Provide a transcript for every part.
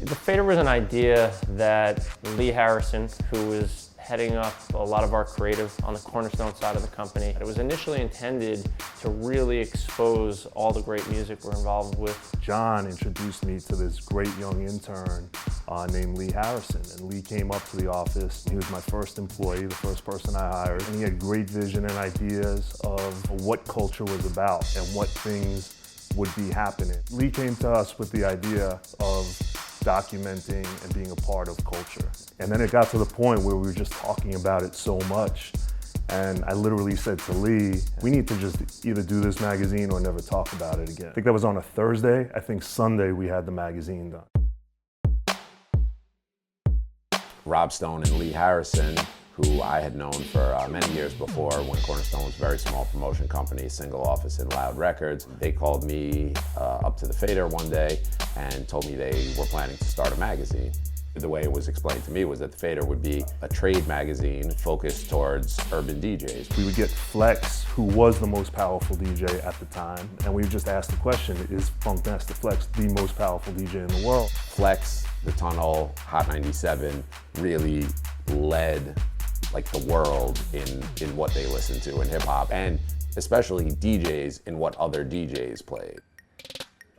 The FADER was an idea that Lee Harrison, who was heading up a lot of our creative on the Cornerstone side of the company. It was initially intended to really expose all the great music we're involved with. John introduced me to this great young intern named Lee Harrison, and Lee came up to the office. He was my first employee, the first person I hired, and he had great vision and ideas of what culture was about and what things would be happening. Lee came to us with the idea of documenting and being a part of culture. And then it got to the point where we were just talking about it so much. And I literally said to Lee, we need to just either do this magazine or never talk about it again. I think that was on a Thursday. I think Sunday we had the magazine done. Rob Stone and Lee Harrison, who I had known for many years before when Cornerstone was a very small promotion company, single office in Loud Records. They called me up to the FADER one day and told me they were planning to start a magazine. The way it was explained to me was that the FADER would be a trade magazine focused towards urban DJs. We would get Flex, who was the most powerful DJ at the time, and we would just ask the question, is FunkMaster Flex the most powerful DJ in the world? Flex, The Tunnel, Hot 97 really led like the world in what they listened to in hip hop, and especially DJs in what other DJs played.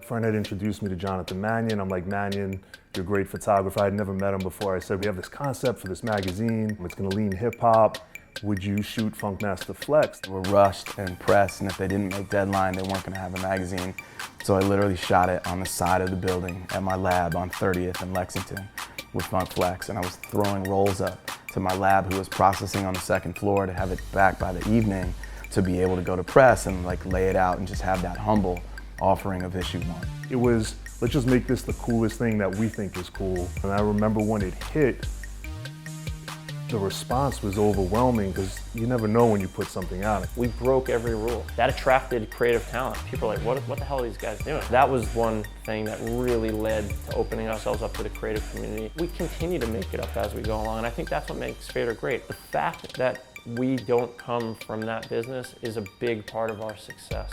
A friend had introduced me to Jonathan Mannion. I'm like, Mannion, you're a great photographer. I had never met him before. I said, we have this concept for this magazine. It's gonna lean hip hop. Would you shoot FunkMaster Flex? They were rushed and pressed, and if they didn't make deadline, they weren't gonna have a magazine. So I literally shot it on the side of the building at my lab on 30th in Lexington with Funk Flex, and I was throwing rolls up to my lab who was processing on the second floor to have it back by the evening to be able to go to press and like lay it out and just have that humble offering of issue 1. It was, let's just make this the coolest thing that we think is cool. And I remember when it hit, the response was overwhelming because you never know when you put something out. We broke every rule. That attracted creative talent. People are like, what the hell are these guys doing? That was one thing that really led to opening ourselves up to the creative community. We continue to make it up as we go along, and I think that's what makes FADER great. The fact that we don't come from that business is a big part of our success.